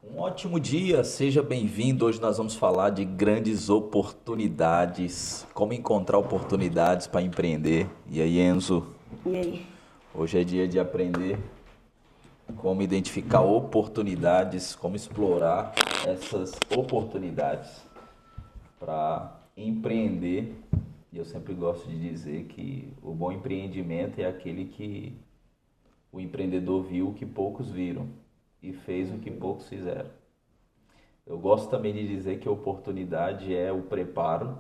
Um ótimo dia, seja bem-vindo. Hoje nós vamos falar de grandes oportunidades, como encontrar oportunidades para empreender. E aí, Enzo, E aí? hoje é dia de aprender como identificar oportunidades, como explorar essas oportunidades para empreender. E eu sempre gosto de dizer que o bom empreendimento é aquele que o empreendedor viu o que poucos viram e fez o que poucos fizeram. Eu gosto também de dizer que a oportunidade é o preparo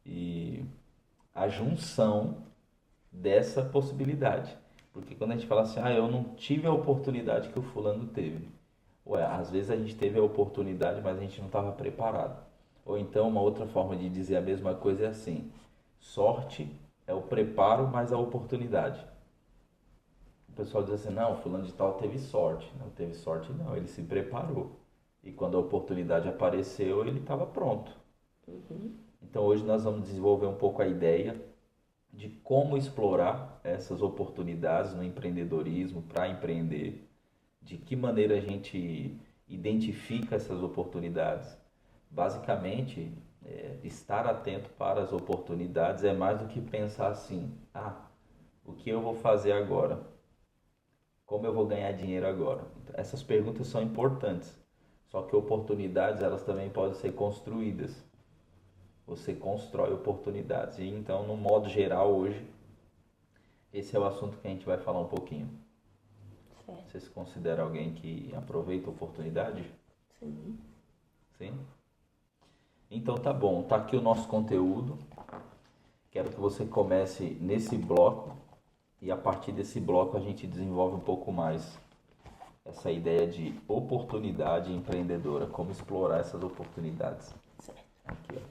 e a junção dessa possibilidade. Porque quando a gente fala assim, eu não tive a oportunidade que o fulano teve. Ué, às vezes a gente teve a oportunidade, mas a gente não estava preparado. Ou então uma outra forma de dizer a mesma coisa é assim: sorte é o preparo mais a oportunidade. O pessoal diz assim, não, fulano de tal teve sorte. Não teve sorte não, ele se preparou. E quando a oportunidade apareceu, ele estava pronto. Então hoje nós vamos desenvolver um pouco a ideia de como explorar essas oportunidades no empreendedorismo para empreender, de que maneira a gente identifica essas oportunidades. Basicamente, estar atento para as oportunidades é mais do que pensar assim, o que eu vou fazer agora? Como eu vou ganhar dinheiro agora? Então, essas perguntas são importantes. Só que oportunidades, elas também podem ser construídas. Você constrói oportunidades. E então, no modo geral, hoje, esse é o assunto que a gente vai falar um pouquinho. Certo. Você se considera alguém que aproveita a oportunidade? Sim. Sim? Então tá bom, tá aqui o nosso conteúdo. Quero que você comece nesse bloco e a partir desse bloco a gente desenvolve um pouco mais essa ideia de oportunidade empreendedora, como explorar essas oportunidades. Certo. Aqui, ó.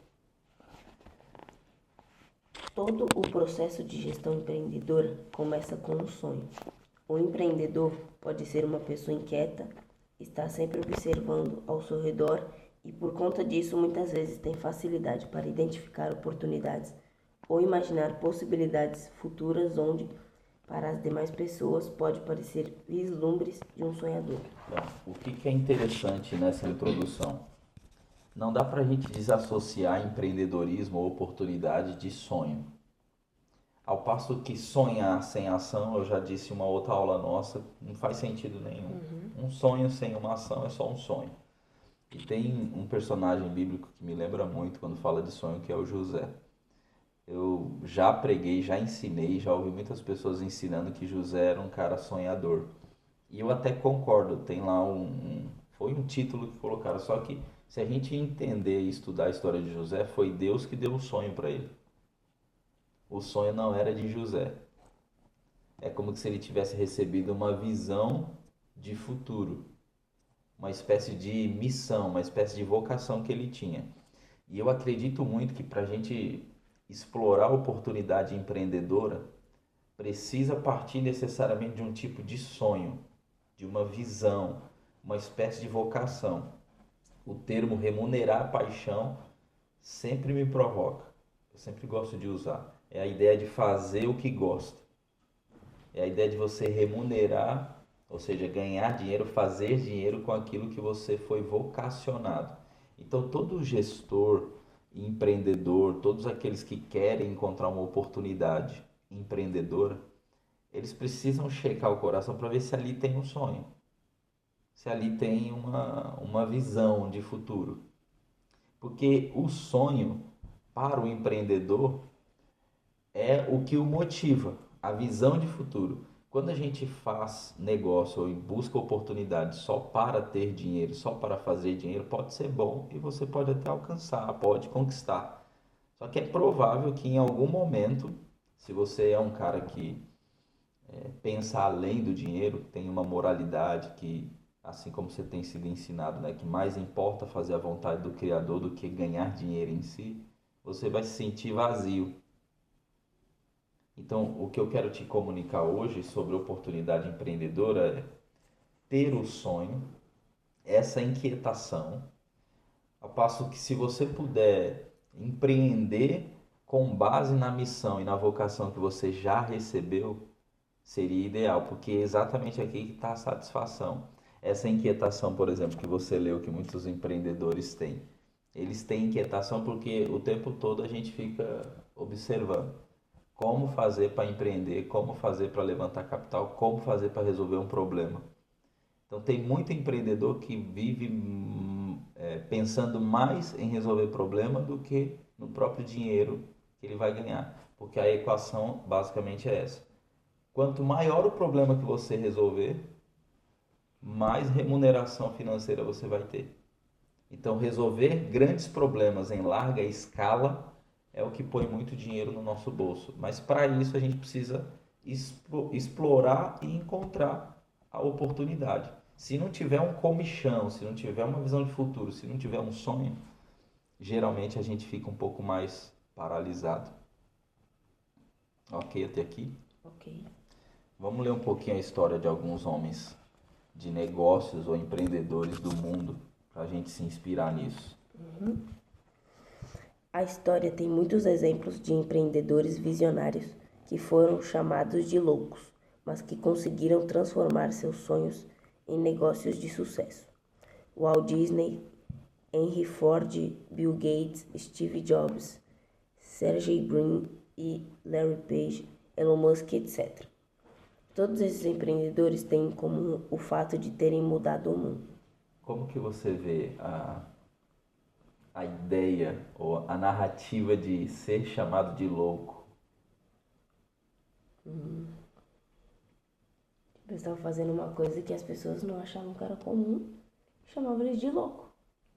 Todo o processo de gestão empreendedora começa com um sonho. O empreendedor pode ser uma pessoa inquieta, está sempre observando ao seu redor e, por conta disso, muitas vezes tem facilidade para identificar oportunidades ou imaginar possibilidades futuras onde, para as demais pessoas, pode parecer vislumbres de um sonhador. Então, o que é interessante nessa introdução? Não dá para a gente desassociar empreendedorismo ou oportunidade de sonho. Ao passo que sonhar sem ação, eu já disse em uma outra aula nossa, não faz sentido nenhum. Um sonho sem uma ação é só um sonho. E tem um personagem bíblico que me lembra muito quando fala de sonho, que é o José. Eu já preguei, já ensinei, já ouvi muitas pessoas ensinando que José era um cara sonhador. E eu até concordo, tem lá foi um título que colocaram, só que se a gente entender e estudar a história de José, foi Deus que deu o sonho para ele. O sonho não era de José. É como se ele tivesse recebido uma visão de futuro, uma espécie de missão, uma espécie de vocação que ele tinha. E eu acredito muito que para a gente explorar a oportunidade empreendedora, precisa partir necessariamente de um tipo de sonho, de uma visão, uma espécie de vocação. O termo remunerar a paixão sempre me provoca. Eu sempre gosto de usar. É a ideia de fazer o que gosta. É a ideia de você remunerar, ou seja, ganhar dinheiro, fazer dinheiro com aquilo que você foi vocacionado. Então, todo gestor, empreendedor, todos aqueles que querem encontrar uma oportunidade empreendedora, eles precisam checar o coração para ver se ali tem um sonho, se ali tem uma visão de futuro. Porque o sonho, para o empreendedor, é o que o motiva, a visão de futuro. Quando a gente faz negócio ou busca oportunidade só para ter dinheiro, só para fazer dinheiro, pode ser bom e você pode até alcançar, pode conquistar. Só que é provável que em algum momento, se você é um cara que pensa além do dinheiro, tem uma moralidade que, assim como você tem sido ensinado, né, que mais importa fazer a vontade do Criador do que ganhar dinheiro em si, você vai se sentir vazio. Então, o que eu quero te comunicar hoje sobre oportunidade empreendedora é ter o sonho, essa inquietação, ao passo que se você puder empreender com base na missão e na vocação que você já recebeu, seria ideal, porque é exatamente aqui que está a satisfação. Essa inquietação, por exemplo, que você leu que muitos empreendedores têm. Eles têm inquietação porque o tempo todo a gente fica observando como fazer para empreender, como fazer para levantar capital, como fazer para resolver um problema. Então tem muito empreendedor que vive pensando mais em resolver problema do que no próprio dinheiro que ele vai ganhar. Porque a equação basicamente é essa. Quanto maior o problema que você resolver, mais remuneração financeira você vai ter. Então, resolver grandes problemas em larga escala é o que põe muito dinheiro no nosso bolso. Mas para isso a gente precisa explorar e encontrar a oportunidade. Se não tiver um comichão, se não tiver uma visão de futuro, se não tiver um sonho, geralmente a gente fica um pouco mais paralisado. Ok, até aqui? Ok. Vamos ler um pouquinho a história de alguns homens de negócios ou empreendedores do mundo para a gente se inspirar nisso. A história tem muitos exemplos de empreendedores visionários que foram chamados de loucos, mas que conseguiram transformar seus sonhos em negócios de sucesso. Walt Disney, Henry Ford, Bill Gates, Steve Jobs, Sergey Brin e Larry Page, Elon Musk, etc. Todos esses empreendedores têm em comum o fato de terem mudado o mundo. Como que você vê a ideia ou a narrativa de ser chamado de louco? Eles estavam fazendo uma coisa que as pessoas não achavam que era comum, chamavam eles de louco.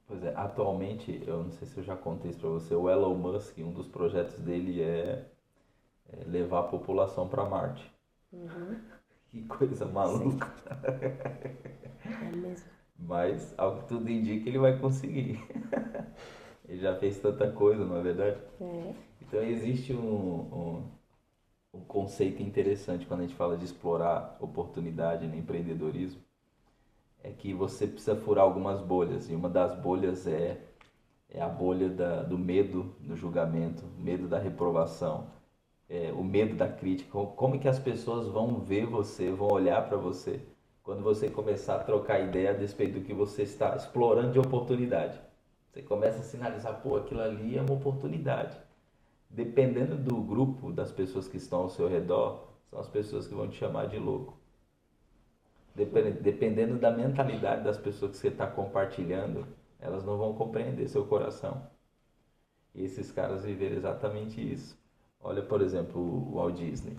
Pois é, atualmente, eu não sei se eu já contei isso para você, o Elon Musk, um dos projetos dele é levar a população para Marte. Que coisa maluca. É mesmo. Mas, ao que tudo indica, ele vai conseguir. Ele já fez tanta coisa, não é verdade? É. Então, existe um conceito interessante quando a gente fala de explorar oportunidade no empreendedorismo, é que você precisa furar algumas bolhas, e uma das bolhas é a bolha do medo do julgamento, medo da reprovação, o medo da crítica. Como é que as pessoas vão ver você, vão olhar para você quando você começar a trocar ideia a respeito do que você está explorando de oportunidade. Você começa a sinalizar, pô, aquilo ali é uma oportunidade. Dependendo do grupo das pessoas que estão ao seu redor, são as pessoas que vão te chamar de louco. Dependendo da mentalidade das pessoas que você está compartilhando, elas não vão compreender seu coração. E esses caras viveram exatamente isso. Olha, por exemplo, o Walt Disney.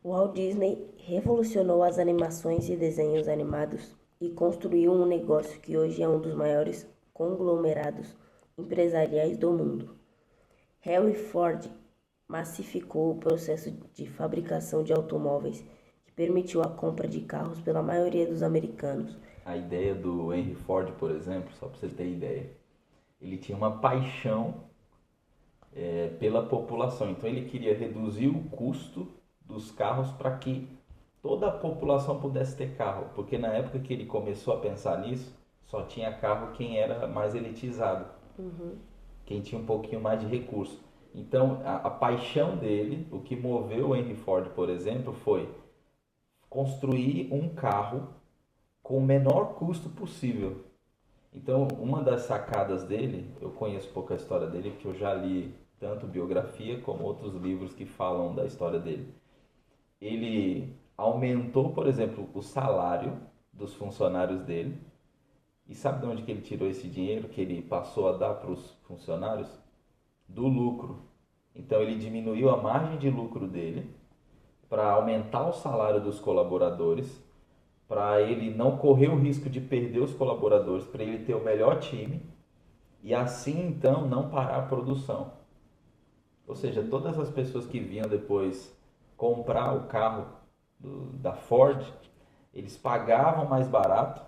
Walt Disney revolucionou as animações e desenhos animados e construiu um negócio que hoje é um dos maiores conglomerados empresariais do mundo. Henry Ford massificou o processo de fabricação de automóveis que permitiu a compra de carros pela maioria dos americanos. A ideia do Henry Ford, por exemplo, só para você ter ideia, ele tinha uma paixão pela população. Então ele queria reduzir o custo dos carros para que toda a população pudesse ter carro. Porque na época que ele começou a pensar nisso, só tinha carro quem era mais elitizado, quem tinha um pouquinho mais de recurso. Então a paixão dele, o que moveu o Henry Ford, por exemplo, foi construir um carro com o menor custo possível. Então, uma das sacadas dele, eu conheço pouco a história dele, porque eu já li tanto biografia como outros livros que falam da história dele. Ele aumentou, por exemplo, o salário dos funcionários dele. E sabe de onde que ele tirou esse dinheiro que ele passou a dar para os funcionários? Do lucro. Então, ele diminuiu a margem de lucro dele para aumentar o salário dos colaboradores, para ele não correr o risco de perder os colaboradores, para ele ter o melhor time e assim então não parar a produção. Ou seja, todas as pessoas que vinham depois comprar o carro da Ford, eles pagavam mais barato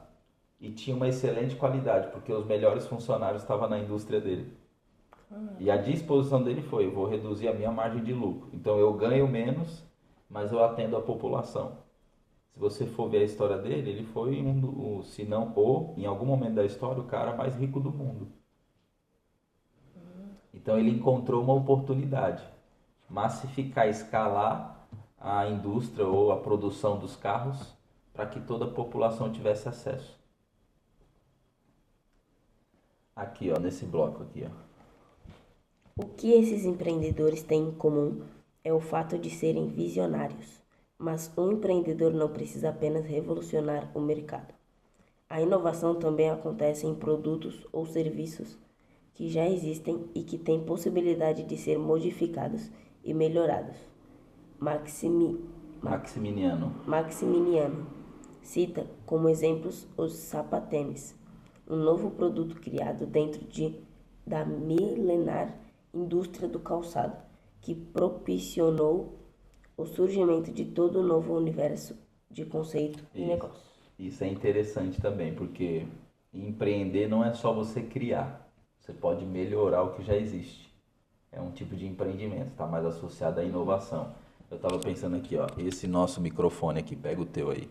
e tinham uma excelente qualidade, porque os melhores funcionários estavam na indústria dele. E a disposição dele foi: eu vou reduzir a minha margem de lucro. Então eu ganho menos, mas eu atendo a população. Se você for ver a história dele, ele foi se não ou, em algum momento da história, o cara mais rico do mundo. Então ele encontrou uma oportunidade, massificar, escalar a indústria ou a produção dos carros para que toda a população tivesse acesso. Aqui, ó, nesse bloco aqui, ó. O que esses empreendedores têm em comum é o fato de serem visionários, mas um empreendedor não precisa apenas revolucionar o mercado. A inovação também acontece em produtos ou serviços que já existem e que têm possibilidade de ser modificados e melhorados. Maximiliano cita como exemplos os sapatênis, um novo produto criado dentro da milenar indústria do calçado, que propiciou o surgimento de todo um novo universo de conceito e negócio. Isso é interessante também, porque empreender não é só você criar, você pode melhorar o que já existe. É um tipo de empreendimento, está mais associado à inovação. Eu estava pensando aqui, ó, esse nosso microfone aqui, pega o teu aí.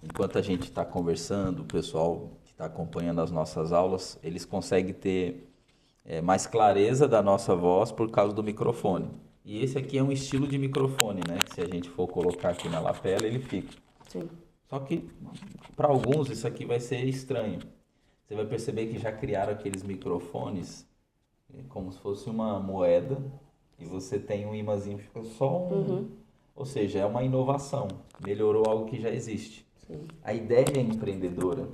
Enquanto a gente está conversando, o pessoal que está acompanhando as nossas aulas, eles conseguem ter mais clareza da nossa voz por causa do microfone. E esse aqui é um estilo de microfone, né? Que se a gente for colocar aqui na lapela, ele fica. Sim. Só que para alguns isso aqui vai ser estranho. Você vai perceber que já criaram aqueles microfones como se fosse uma moeda e você tem um imãzinho, fica só um... Ou seja, é uma inovação, melhorou algo que já existe. Sim. A ideia empreendedora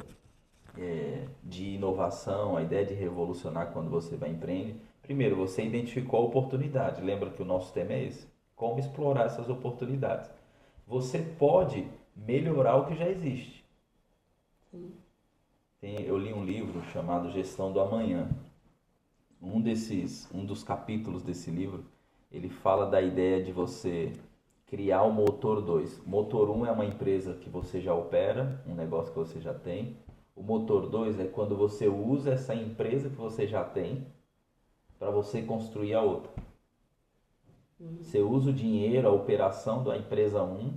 de inovação, a ideia de revolucionar quando você vai empreender, primeiro você identificou a oportunidade. Lembra que o nosso tema é esse? Como explorar essas oportunidades. Você pode melhorar o que já existe. Eu li um livro chamado Gestão do Amanhã. Um dos capítulos desse livro, ele fala da ideia de você criar o motor 2. Motor 1 é uma empresa que você já opera, um negócio que você já tem. O motor 2 é quando você usa essa empresa que você já tem para você construir a outra. Você usa o dinheiro, a operação da empresa 1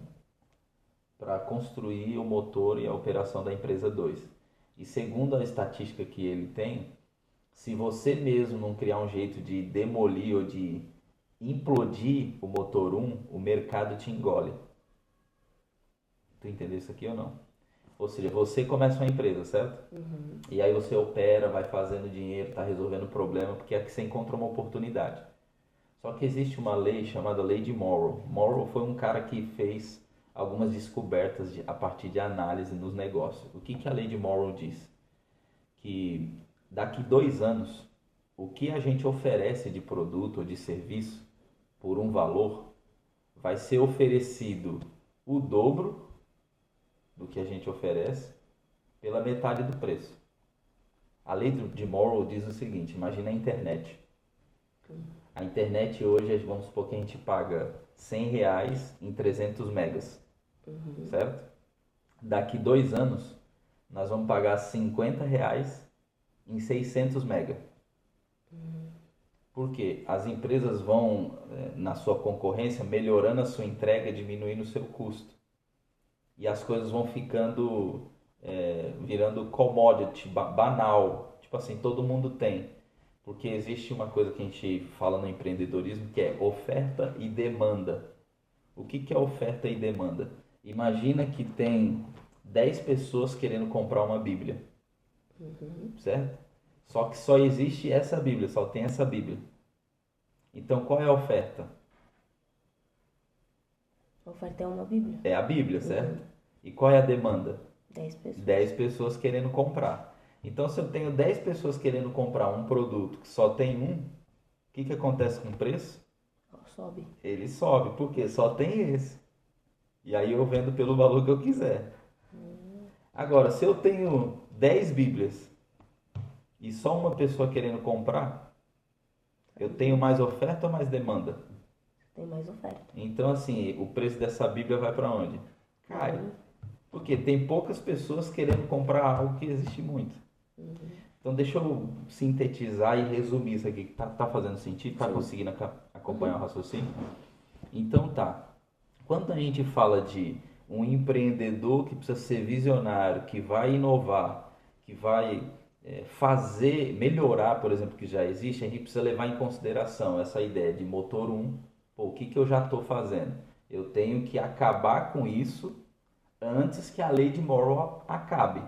para construir o motor e a operação da empresa 2. E segundo a estatística que ele tem, se você mesmo não criar um jeito de demolir ou de implodir o motor 1, o mercado te engole. Tu entendeu isso aqui ou não? Ou seja, você começa uma empresa, certo? E aí você opera, vai fazendo dinheiro, está resolvendo problema, porque aqui você encontra uma oportunidade. Só que existe uma lei chamada Lei de Morrow. Morrow foi um cara que fez algumas descobertas a partir de análise nos negócios. O que a Lei de Morrow diz? Que daqui 2 anos, o que a gente oferece de produto ou de serviço por um valor vai ser oferecido o dobro do que a gente oferece pela metade do preço. A lei de Morrow diz o seguinte: imagina a internet. A internet hoje, vamos supor que a gente paga R$100 em 300 megas, certo? Daqui 2 anos, nós vamos pagar R$50 em 600 mega. Por quê? As empresas vão, na sua concorrência, melhorando a sua entrega, diminuindo o seu custo. E as coisas vão ficando, virando commodity, banal. Tipo assim, todo mundo tem. Porque existe uma coisa que a gente fala no empreendedorismo, que é oferta e demanda. O que é oferta e demanda? Imagina que tem 10 pessoas querendo comprar uma Bíblia. Certo? Só que só existe essa Bíblia, só tem essa Bíblia. Então qual é a oferta? A oferta é uma Bíblia. É a Bíblia, certo? E qual é a demanda? 10 pessoas. 10 pessoas querendo comprar. Então se eu tenho 10 pessoas querendo comprar um produto que só tem um, o que acontece com o preço? Sobe. Ele sobe, porque só tem esse. E aí eu vendo pelo valor que eu quiser. Agora, se eu tenho 10 Bíblias e só uma pessoa querendo comprar, eu tenho mais oferta ou mais demanda? Tem mais oferta. Então, assim, o preço dessa Bíblia vai para onde? Cai. Porque tem poucas pessoas querendo comprar algo que existe muito. Então, deixa eu sintetizar e resumir isso aqui. Tá fazendo sentido? Tá conseguindo acompanhar o raciocínio? Então, tá. Quando a gente fala de um empreendedor que precisa ser visionário, que vai inovar, que vai fazer, melhorar, por exemplo, o que já existe, a gente precisa levar em consideração essa ideia de motor 1. Pô, o que eu já estou fazendo? Eu tenho que acabar com isso antes que a lei de Moore acabe.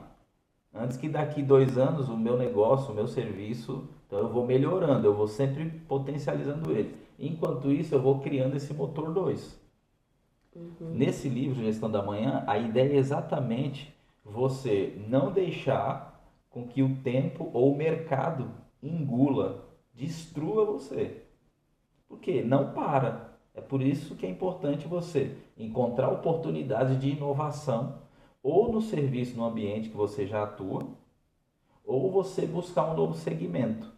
Antes que daqui 2 anos o meu negócio, o meu serviço, então eu vou melhorando, eu vou sempre potencializando ele. Enquanto isso, eu vou criando esse motor 2. Nesse livro, Gestão da Manhã, a ideia é exatamente você não deixar com que o tempo ou o mercado engula, destrua você. Porque não para. É por isso que é importante você encontrar oportunidades de inovação, ou no serviço, no ambiente que você já atua, ou você buscar um novo segmento.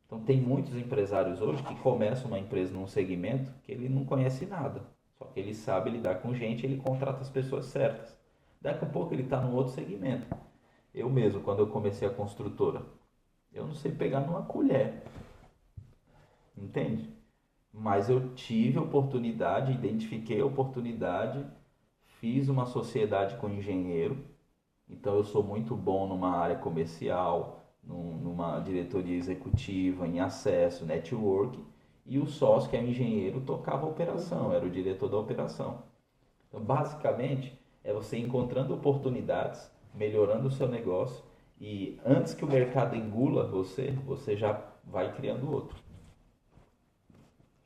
Então, tem muitos empresários hoje que começam uma empresa num segmento que ele não conhece nada. Só que ele sabe lidar com gente, ele contrata as pessoas certas. Daqui a pouco ele está num outro segmento. Eu mesmo, quando eu comecei a construtora, eu não sei pegar numa colher, entende? Mas eu tive oportunidade, identifiquei a oportunidade, fiz uma sociedade com engenheiro, então eu sou muito bom numa área comercial, numa diretoria executiva, em acesso, network, e o sócio, que é o engenheiro, tocava a operação, era o diretor da operação. Então, basicamente, é você encontrando oportunidades, melhorando o seu negócio, e antes que o mercado engula você, você já vai criando outro.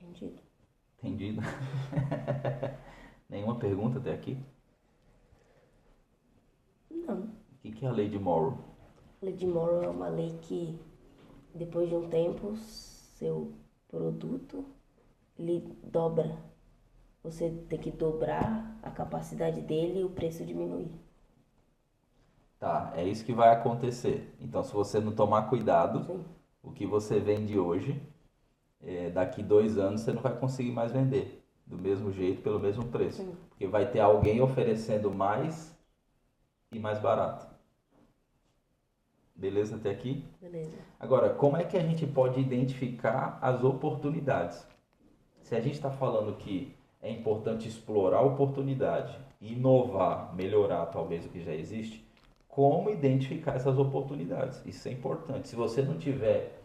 Entendido. Entendido? Nenhuma pergunta até aqui? Não. O que é a lei de Moore? A lei de Moore é uma lei que, depois de um tempo, seu produto lhe dobra. Você tem que dobrar a capacidade dele e o preço diminuir. Tá, é isso que vai acontecer. Então, se você não tomar cuidado, Sim. o que você vende hoje, daqui 2 anos você não vai conseguir mais vender do mesmo jeito, pelo mesmo preço. Sim. Porque vai ter alguém oferecendo mais e mais barato. Beleza até aqui? Beleza. Agora, como é que a gente pode identificar as oportunidades? Se a gente está falando que é importante explorar a oportunidade, inovar, melhorar talvez o que já existe, como identificar essas oportunidades? Isso é importante. Se você não tiver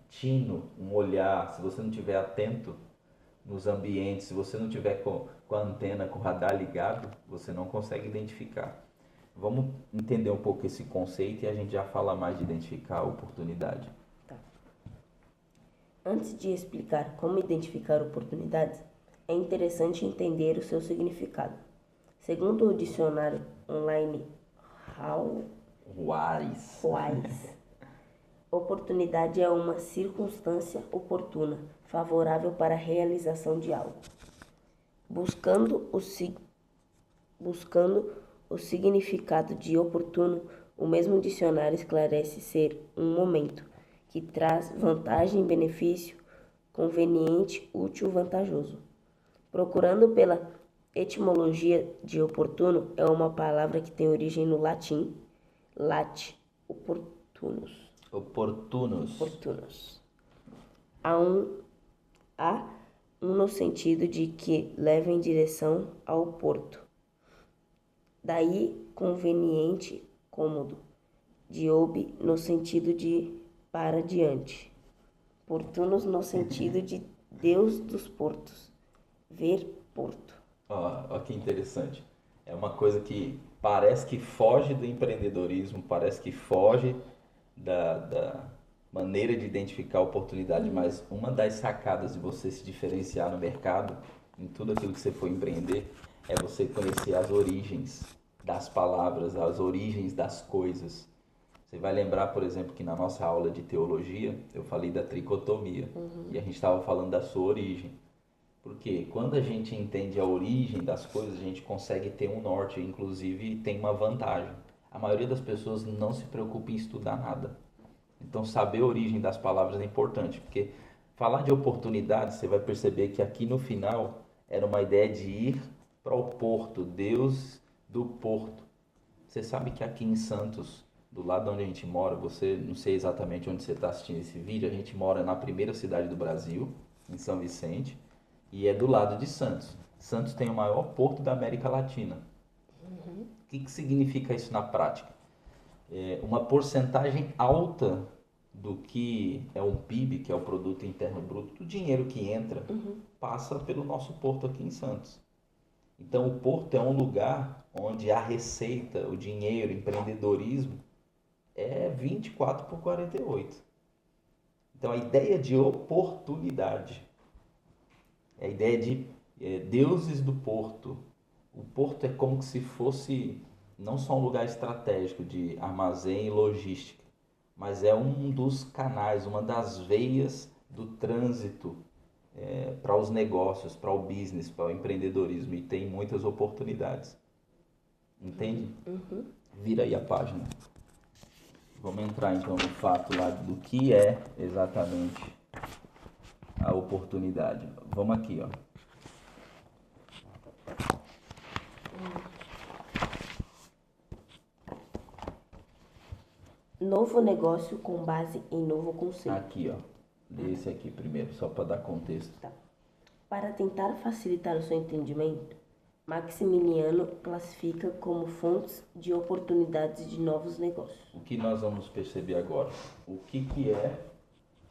tino, um olhar, se você não tiver atento nos ambientes, se você não tiver com a antena, com o radar ligado, você não consegue identificar. Vamos entender um pouco esse conceito e a gente já fala mais de identificar a oportunidade. Tá. Antes de explicar como identificar oportunidades, é interessante entender o seu significado. Segundo o dicionário online Wise, oportunidade é uma circunstância oportuna, favorável para a realização de algo. Buscando o significado de oportuno, o mesmo dicionário esclarece ser um momento que traz vantagem, benefício, conveniente, útil, vantajoso. Procurando pela etimologia de oportuno, é uma palavra que tem origem no latim, opportunus. Há um no sentido de que leva em direção ao porto. Daí conveniente, cômodo. Diobe no sentido de para diante. Portunos no sentido de Deus dos portos. Ver porto. Ó, que interessante. É uma coisa que parece que foge do empreendedorismo, parece que foge da maneira de identificar a oportunidade, mas uma das sacadas de você se diferenciar no mercado, em tudo aquilo que você for empreender, é você conhecer as origens das palavras, as origens das coisas. Você vai lembrar, por exemplo, que na nossa aula de teologia eu falei da tricotomia e a gente estava falando da sua origem. Porque quando a gente entende a origem das coisas, a gente consegue ter um norte, inclusive tem uma vantagem. A maioria das pessoas não se preocupa em estudar nada. Então, saber a origem das palavras é importante, porque falar de oportunidade, você vai perceber que aqui no final era uma ideia de ir para o porto, Deus do porto. Você sabe que aqui em Santos, do lado onde a gente mora, você não sei exatamente onde você está assistindo esse vídeo, a gente mora na primeira cidade do Brasil, em São Vicente, e é do lado de Santos. Santos tem o maior porto da América Latina. O que significa isso na prática? Uma porcentagem alta do que é o PIB, que é o Produto Interno Bruto, do dinheiro que entra, passa pelo nosso porto aqui em Santos. Então, o porto é um lugar onde a receita, o dinheiro, o empreendedorismo é 24/48. Então, a ideia de oportunidade, a ideia de deuses do porto. O porto é como se fosse não só um lugar estratégico de armazém e logística, mas é um dos canais, uma das veias do trânsito para os negócios, para o business, para o empreendedorismo, e tem muitas oportunidades. Entende? Vira aí a página. Vamos entrar então no fato lá do que é exatamente a oportunidade. Vamos aqui, ó. Novo negócio com base em novo conceito. Aqui, ó. Lê esse aqui primeiro, só para dar contexto. Tá. Para tentar facilitar o seu entendimento, Maximiliano classifica como fontes de oportunidades de novos negócios. O que nós vamos perceber agora? O que é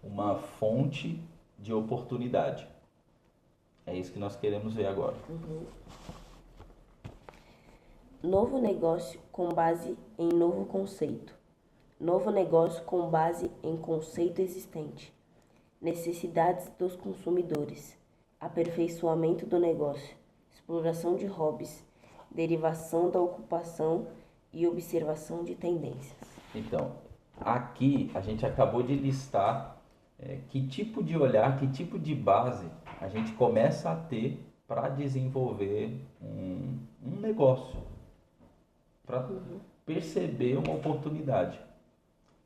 uma fonte de oportunidade? É isso que nós queremos ver agora. Novo negócio com base em novo conceito. Novo negócio com base em conceito existente. Necessidades dos consumidores. Aperfeiçoamento do negócio. Exploração de hobbies. Derivação da ocupação e observação de tendências. Então, aqui a gente acabou de listar que tipo de olhar, que tipo de base a gente começa a ter para desenvolver um negócio, para perceber uma oportunidade.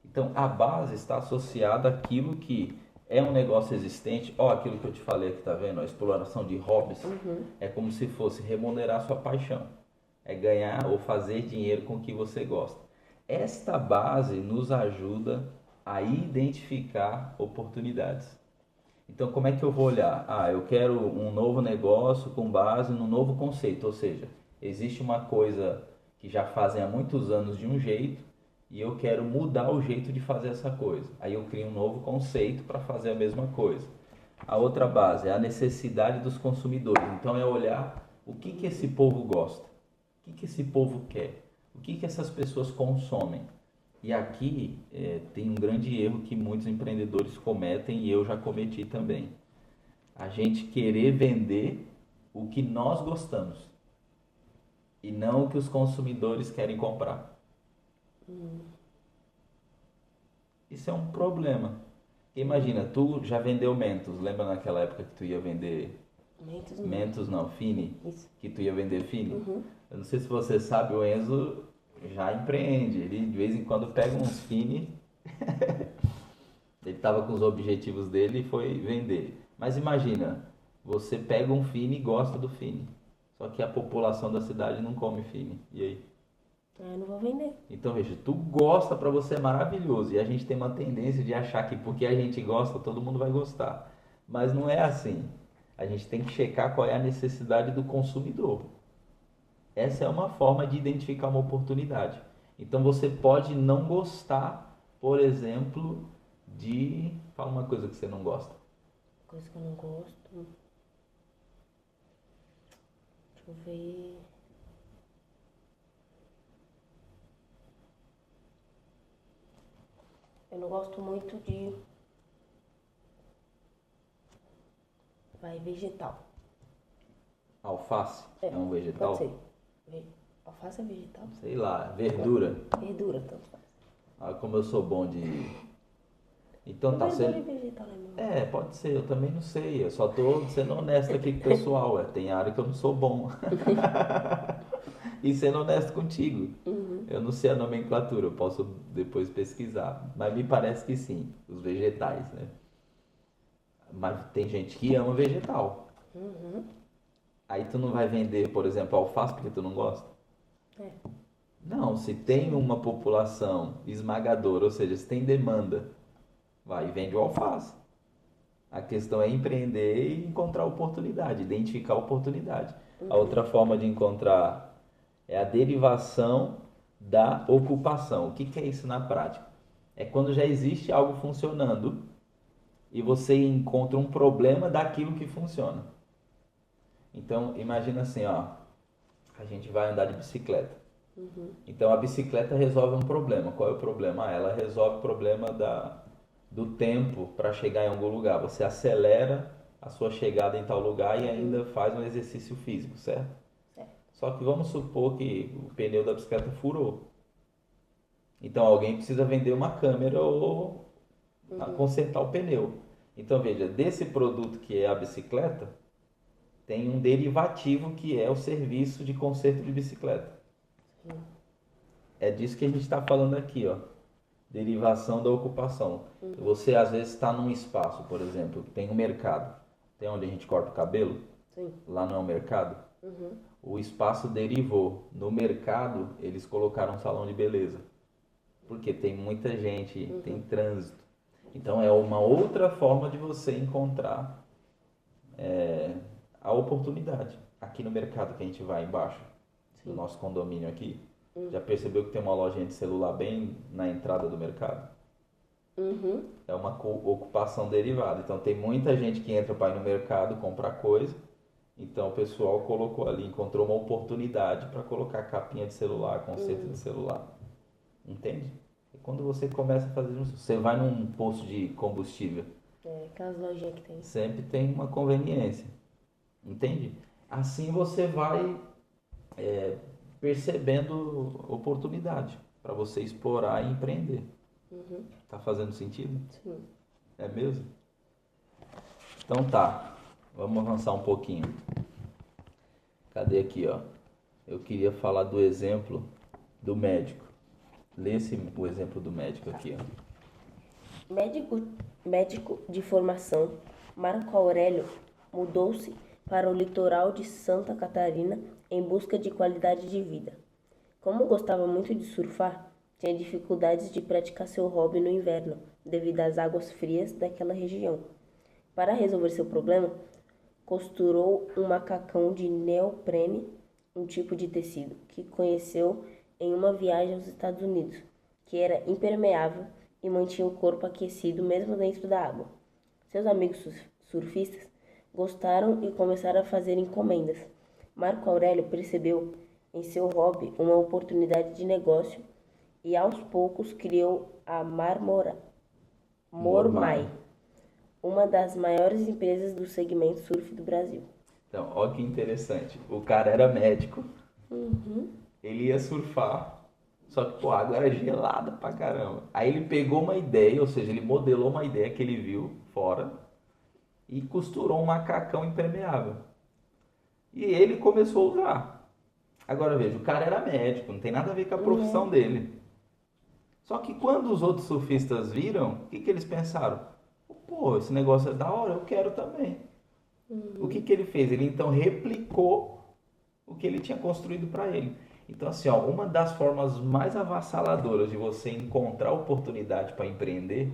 Então, a base está associada àquilo que é um negócio existente. Ó, aquilo que eu te falei aqui, tá vendo? A exploração de hobbies é como se fosse remunerar sua paixão. É ganhar ou fazer dinheiro com o que você gosta. Esta base nos ajuda a identificar oportunidades. Então, como é que eu vou olhar? Eu quero um novo negócio com base num novo conceito. Ou seja, existe uma coisa que já fazem há muitos anos de um jeito e eu quero mudar o jeito de fazer essa coisa. Aí eu crio um novo conceito para fazer a mesma coisa. A outra base é a necessidade dos consumidores. Então, é olhar o que esse povo gosta, o que esse povo quer, o que essas pessoas consomem. E aqui tem um grande erro que muitos empreendedores cometem e eu já cometi também. A gente querer vender o que nós gostamos e não o que os consumidores querem comprar. Isso é um problema. Imagina, tu já vendeu Mentos. Lembra naquela época que tu ia vender... Mentos não, Fini. Isso. Que tu ia vender Fini. Eu não sei se você sabe, o Enzo já empreende. Ele de vez em quando pega uns Fini. Ele estava com os objetivos dele e foi vender. Mas imagina, você pega um Fini e gosta do Fini. Só que a população da cidade não come Fini. E aí? Eu não vou vender. Então veja, tu gosta, para você é maravilhoso. E a gente tem uma tendência de achar que porque a gente gosta, todo mundo vai gostar. Mas não é assim. A gente tem que checar qual é a necessidade do consumidor. Essa é uma forma de identificar uma oportunidade. Então você pode não gostar, por exemplo, de... Fala uma coisa que você não gosta. Coisa que eu não gosto. Deixa eu ver. Eu não gosto muito de... vegetal. Alface é um vegetal? Pode ser. Alface é vegetal? Sei lá, verdura. Verdura, tanto faz. Como eu sou bom de... Então tá Verdura sendo... e vegetal é mesmo. Pode ser, eu também não sei. Eu só tô sendo honesto aqui com o pessoal. Tem área que eu não sou bom. E sendo honesto contigo. Eu não sei a nomenclatura, eu posso depois pesquisar. Mas me parece que sim, os vegetais, né? Mas tem gente que ama vegetal. Aí tu não vai vender, por exemplo, alface porque tu não gosta? Não, se tem uma população esmagadora, ou seja, se tem demanda, vai e vende o alface. A questão é empreender e encontrar oportunidade, identificar oportunidade. A outra forma de encontrar é a derivação da ocupação. O que é isso na prática? É quando já existe algo funcionando e você encontra um problema daquilo que funciona. Então, imagina assim, ó, a gente vai andar de bicicleta. Então a bicicleta resolve um problema. Qual é o problema? Ela resolve o problema do tempo para chegar em algum lugar. Você acelera a sua chegada em tal lugar e ainda faz um exercício físico, certo? Certo. Só que vamos supor que o pneu da bicicleta furou. Então alguém precisa vender uma câmera ou consertar o pneu. Então veja, desse produto que é a bicicleta, tem um derivativo que é o serviço de conserto de bicicleta. É disso que a gente está falando aqui, ó. Derivação da ocupação. Você às vezes está num espaço, por exemplo, tem um mercado. Tem onde a gente corta o cabelo? Sim. Lá não é um mercado? O espaço derivou. No mercado, eles colocaram um salão de beleza. Porque tem muita gente, tem trânsito. Então é uma outra forma de você encontrar a oportunidade. Aqui no mercado que a gente vai embaixo, do nosso condomínio aqui, já percebeu que tem uma lojinha de celular bem na entrada do mercado? É uma ocupação derivada. Então tem muita gente que entra para ir no mercado comprar coisa. Então o pessoal colocou ali, encontrou uma oportunidade para colocar capinha de celular, conserto de celular. Entende? E quando você começa a fazer isso, você vai num posto de combustível, Aquelas lojinhas que tem. sempre tem uma conveniência. Entende? Assim você vai percebendo oportunidade para você explorar e empreender. Tá fazendo sentido? Sim. É mesmo? Então tá, vamos avançar um pouquinho. Cadê aqui, ó? Eu queria falar do exemplo do médico. Lê o exemplo do médico aqui, ó. Médico de formação, Marco Aurélio mudou-se para o litoral de Santa Catarina em busca de qualidade de vida. Como gostava muito de surfar, tinha dificuldades de praticar seu hobby no inverno, devido às águas frias daquela região. Para resolver seu problema, costurou um macacão de neoprene, um tipo de tecido que conheceu em uma viagem aos Estados Unidos, que era impermeável e mantinha o corpo aquecido mesmo dentro da água. Seus amigos surfistas gostaram e começaram a fazer encomendas. Marco Aurélio percebeu em seu hobby uma oportunidade de negócio e aos poucos criou a Mormai, uma das maiores empresas do segmento surf do Brasil. Então, olha que interessante. O cara era médico, ele ia surfar, só que a água era gelada pra caramba. Aí ele pegou uma ideia, ou seja, ele modelou uma ideia que ele viu fora e costurou um macacão impermeável. E ele começou a usar. Agora veja, o cara era médico, não tem nada a ver com a profissão dele. Só que quando os outros surfistas viram, o que eles pensaram? Pô, esse negócio é da hora, eu quero também. O que ele fez? Ele então replicou o que ele tinha construído para ele. Então assim, ó, uma das formas mais avassaladoras de você encontrar oportunidade para empreender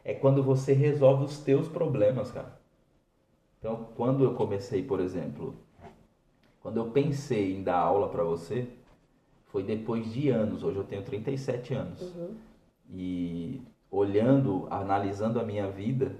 é quando você resolve os teus problemas, cara. Então, quando eu comecei, por exemplo, quando eu pensei em dar aula para você, foi depois de anos. Hoje eu tenho 37 anos. E olhando, analisando a minha vida,